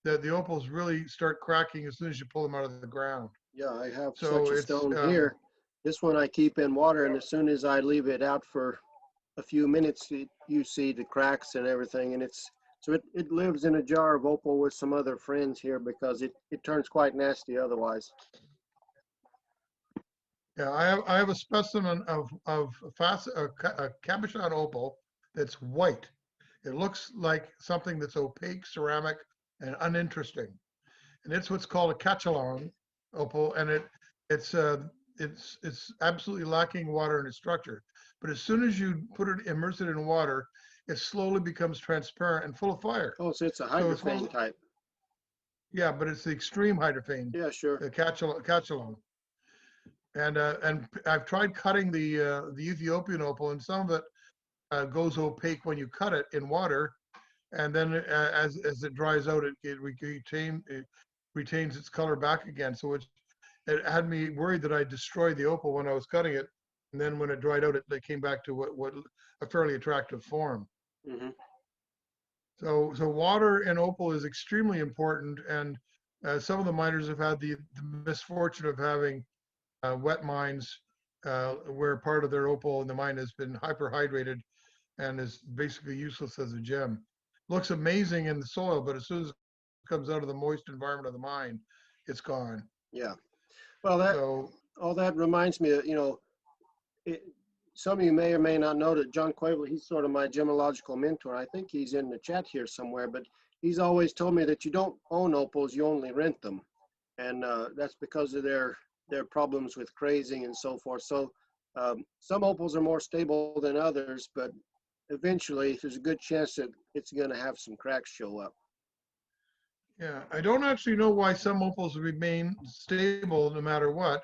that the opals really start cracking as soon as you pull them out of the ground. Yeah, I have So such a it's stone here. This one I keep in water, and as soon as I leave it out for a few minutes, you see the cracks and everything, and it lives in a jar of opal with some other friends here because it turns quite nasty otherwise. Yeah, I have a specimen of a cabochon opal that's white. It looks like something that's opaque, ceramic, and uninteresting. And it's what's called a cachalon opal, and it's absolutely lacking water in its structure. But as soon as you immerse it in water, it slowly becomes transparent and full of fire. Oh, so it's a So it's hydrophane type. Yeah, but it's the extreme hydrophane, Yeah, sure. the cachalon. And I've tried cutting the Ethiopian opal, and some of it goes opaque when you cut it in water, and then as it dries out, it retains its color back again. So it had me worried that I destroyed the opal when I was cutting it, and then when it dried out, it came back to what a fairly attractive form. Mm-hmm. So water in opal is extremely important, and some of the miners have had the misfortune of having wet mines where part of their opal in the mine has been hyperhydrated and is basically useless as a gem. Looks amazing in the soil, but as soon as it comes out of the moist environment of the mine, it's gone. Yeah. Well, all that reminds me of, you know, some of you may or may not know that John Quavel, he's sort of my gemological mentor. I think he's in the chat here somewhere, but he's always told me that you don't own opals, you only rent them. And that's because of their problems with crazing and so forth. So some opals are more stable than others, but eventually there's a good chance that it's going to have some cracks show up. Yeah, I don't actually know why some opals remain stable no matter what.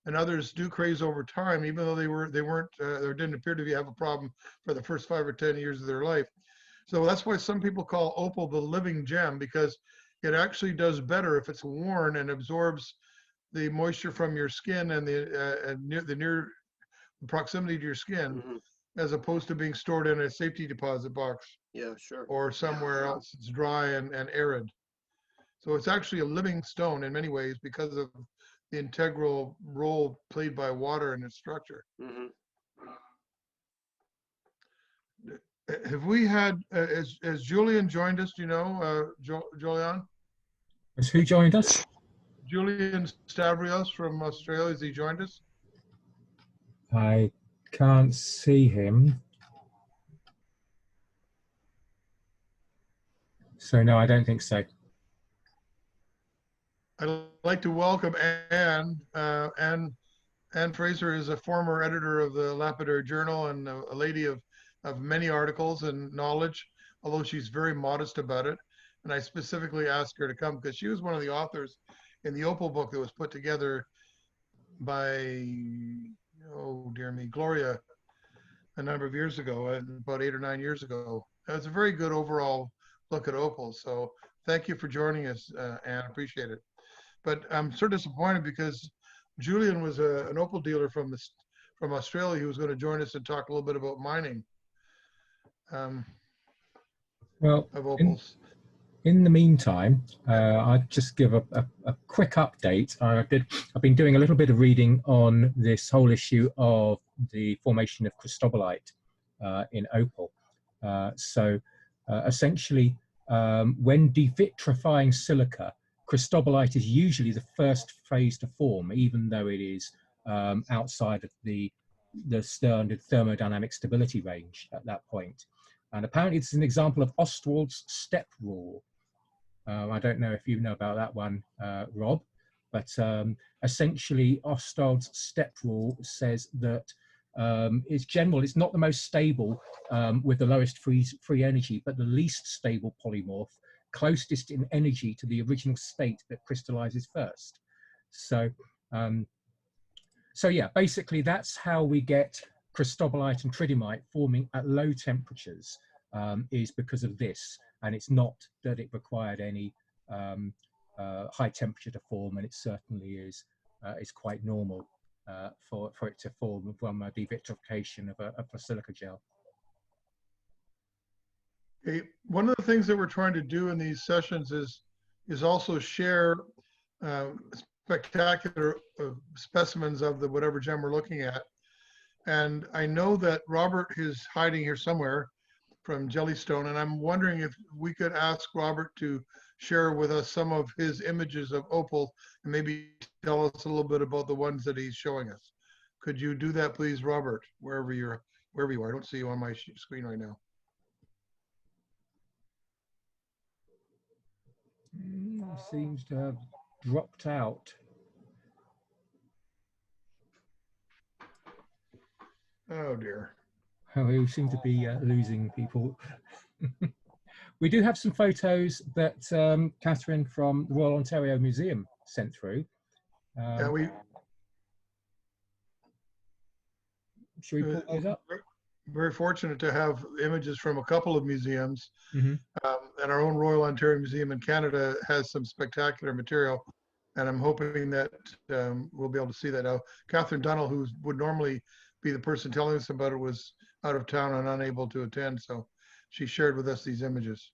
and others do craze over time, even though they weren't or didn't appear to have a problem for the first 5 or 10 years of their life. So that's why some people call opal the living gem, because it actually does better if it's worn and absorbs the moisture from your skin and the near proximity to your skin, as opposed to being stored in a safety deposit box. Yeah, sure. Or somewhere else it's dry and arid. So it's actually a living stone in many ways because of the integral role played by water in its structure. Have we had, has Julian joined us, do you know, Julian? Has who joined us? Julian Stavrios from Australia, has he joined us? I can't see him. So no, I don't think so. I'd like to welcome Anne. Anne Fraser is a former editor of the Lapidary Journal and a lady of many articles and knowledge, although she's very modest about it. And I specifically asked her to come because she was one of the authors in the Opal book that was put together by, oh dear me, Gloria, a number of years ago, about 8 or 9 years ago. It was a very good overall look at opals. So thank you for joining us, Anne, appreciate it. But I'm sort of disappointed because Julian was an opal dealer from Australia who was going to join us and talk a little bit about mining Well, of opals. In the meantime, I'll just give a quick update. I've been doing a little bit of reading on this whole issue of the formation of Cristobalite in opal. Essentially, when devitrifying silica, Cristobalite is usually the first phase to form, even though it is outside of the standard thermodynamic stability range at that point. And apparently it's an example of Ostwald's step rule. I don't know if you know about that one, Rob, but essentially Ostwald's step rule says that it's not the most stable with the lowest free energy, but the least stable polymorph, closest in energy to the original state that crystallizes first. So yeah, basically that's how we get cristobalite and tridymite forming at low temperatures, is because of this. And it's not that it required any high temperature to form, and it certainly is quite normal for it to form from a devitrification of a silica gel. Okay. One of the things that we're trying to do in these sessions is also share spectacular specimens of the whatever gem we're looking at. And I know that Robert is hiding here somewhere from Jellystone, and I'm wondering if we could ask Robert to share with us some of his images of opal and maybe tell us a little bit about the ones that he's showing us. Could you do that, please, Robert, wherever you are? I don't see you on my screen right now. Seems to have dropped out. Oh dear. Oh, we seem to be losing people. We do have some photos that Catherine from the Royal Ontario Museum sent through. Yeah, should we pull those up? Very fortunate to have images from a couple of museums. And our own Royal Ontario Museum in Canada has some spectacular material, and I'm hoping that we'll be able to see that now. Catherine Dunnell, who would normally be the person telling us about it, was out of town and unable to attend, so she shared with us these images.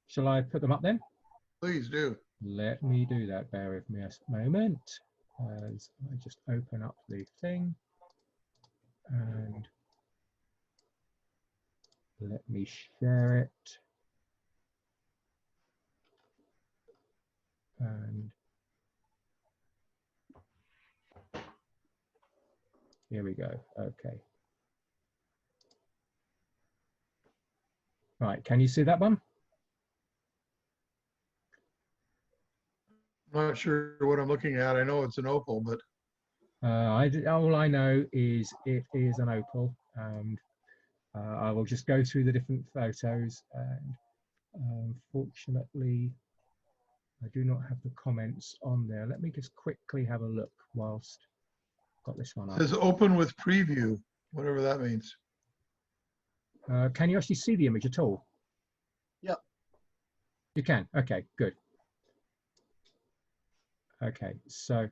Shall I put them up then? Please do. Let me do that. Bear with me a moment as I just open up the thing and let me share it. And here we go. Okay. Right, can you see that one? I'm not sure what I'm looking at. I know it's an opal, but all I know is it is an opal, and I will just go through the different photos. And unfortunately, I do not have the comments on there. Let me just quickly have a look whilst got this one It up. says open with preview, whatever that means. Can you actually see the image at all? Yep. You can. Okay, good. Okay, so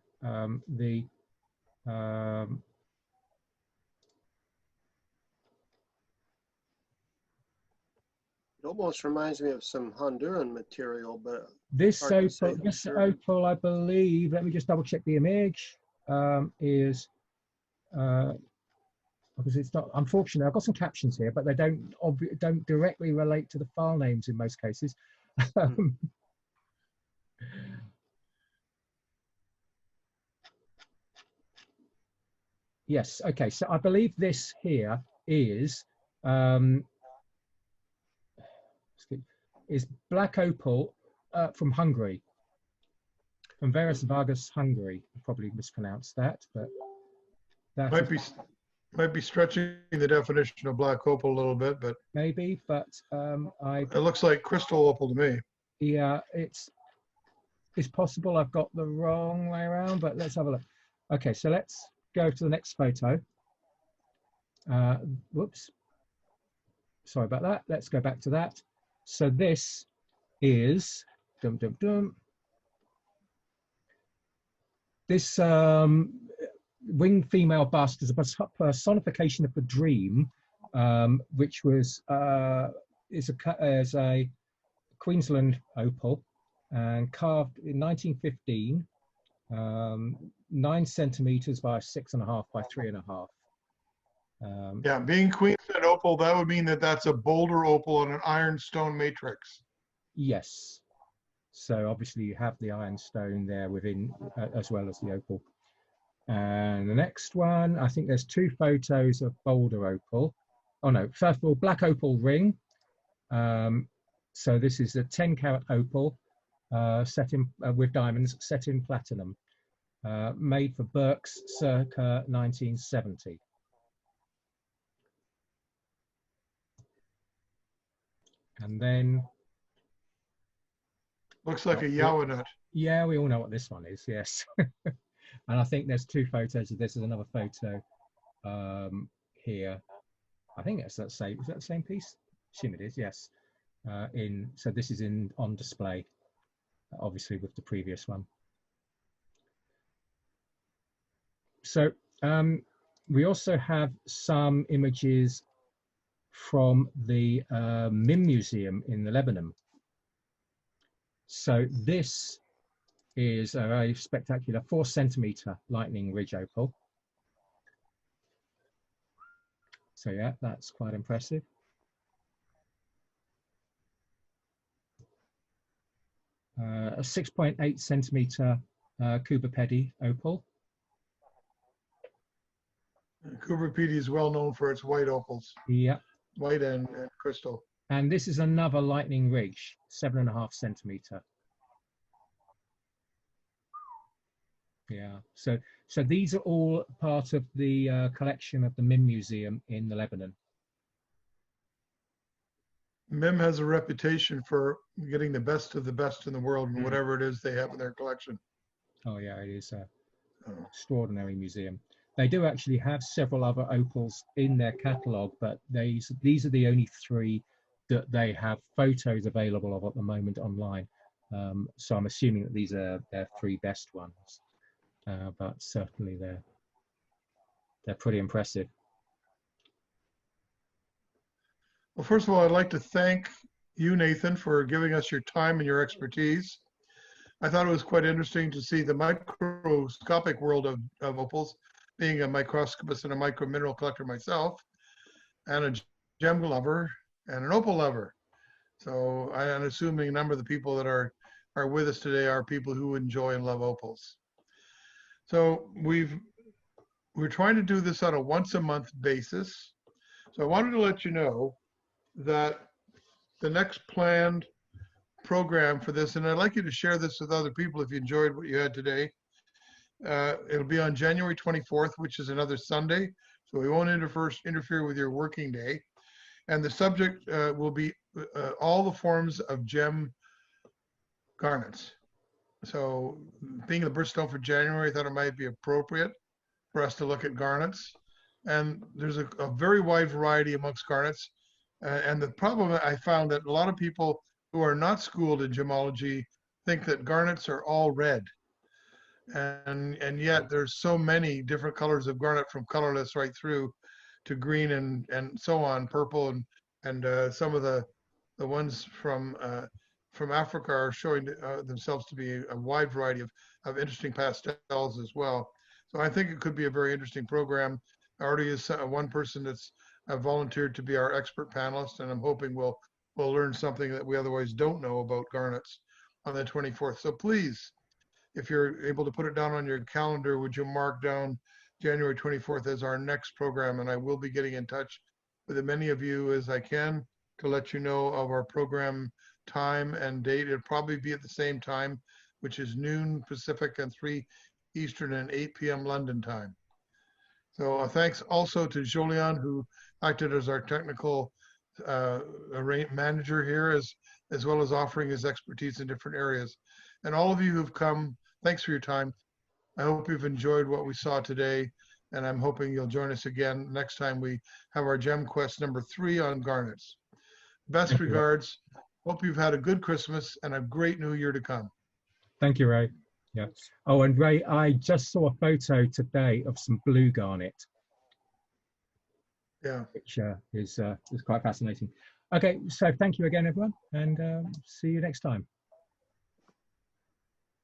It almost reminds me of some Honduran material, but this hard to say opal, for this sure. opal, I believe. Let me just double check the image. Is because it's not. Unfortunately, I've got some captions here, but they don't directly relate to the file names in most cases. Yes. Okay. So I believe this here is black opal from Hungary, from Veres Vargas, Hungary. I probably mispronounced that, but that might be stretching the definition of black opal a little bit, but maybe. But it looks like crystal opal to me. Yeah, it's possible I've got the wrong way around, but let's have a look. Okay, so let's go to the next photo. Whoops. Sorry about that. Let's go back to that. So this is this winged female bust is a personification of the dream, which was is a Queensland opal and carved in 1915, 9 centimeters by 6.5 by 3.5. Yeah, being Queensland opal, that would mean that that's a boulder opal on an ironstone matrix. Yes. So obviously you have the ironstone there within, as well as the opal. And the next one, I think there's 2 photos of boulder opal. Oh no, first of all, black opal ring. So this is a 10-carat opal set in with diamonds, set in platinum, made for Burke's circa 1970. And then looks like a Yahweh Nut. Yeah, we all know what this one is. Yes. And I think there's 2 photos of this. Is another photo here. I think that's that same. Is that the same piece? I assume it is. Yes. So this is on display, obviously with the previous one. So we also have some images from the MIM Museum in the Lebanon. So this is a very spectacular 4-centimeter lightning ridge opal. So yeah, that's quite impressive. A 6.8-centimeter Cooper-Pedy opal. Cooper-Pedy is well known for its white opals. Yeah. White and crystal. And this is another lightning ridge, 7.5 centimeter. Yeah. So these are all part of the collection of the MIM Museum in the Lebanon. MIM has a reputation for getting the best of the best in the world in whatever it is they have in their collection. Oh yeah, it is an extraordinary museum. They do actually have several other opals in their catalogue, but these are the only 3 that they have photos available of at the moment online. So I'm assuming that these are their 3 best ones, but certainly they're pretty impressive. Well, first of all, I'd like to thank you, Nathan, for giving us your time and your expertise. I thought it was quite interesting to see the microscopic world of opals, being a microscopist and a micromineral collector myself, and a gem lover and an opal lover. So I'm assuming a number of the people that are with us today are people who enjoy and love opals. So we're trying to do this on a once-a-month basis. So I wanted to let you know that the next planned program for this, and I'd like you to share this with other people if you enjoyed what you had today. It'll be on January 24th, which is another Sunday, so we won't interfere with your working day. And the subject will be all the forms of gem garnets. So being the birthstone for January, I thought it might be appropriate for us to look at garnets. And there's a very wide variety amongst garnets. And the problem I found that a lot of people who are not schooled in gemology think that garnets are all red. And yet there's so many different colors of garnet, from colorless right through to green and so on, purple, and some of the ones from Africa are showing themselves to be a wide variety of interesting pastels as well. So I think it could be a very interesting program. I already is one person that's volunteered to be our expert panelist, and I'm hoping we'll learn something that we otherwise don't know about garnets on the 24th. So please, if you're able to put it down on your calendar, would you mark down January 24th as our next program? And I will be getting in touch with as many of you as I can to let you know of our program time and date. It'll probably be at the same time, which is noon Pacific and 3 Eastern and 8 p.m. London time. So thanks also to Jolian, who acted as our technical manager here, as well as offering his expertise in different areas. And all of you who've come, thanks for your time. I hope you've enjoyed what we saw today, and I'm hoping you'll join us again next time we have our GemQuest number 3 on garnets. Best regards. Hope you've had a good Christmas and a great new year to come. Thank you, Ray. Yeah. Oh, and Ray, I just saw a photo today of some blue garnet. Yeah. Which is quite fascinating. Okay, so thank you again, everyone, and see you next time.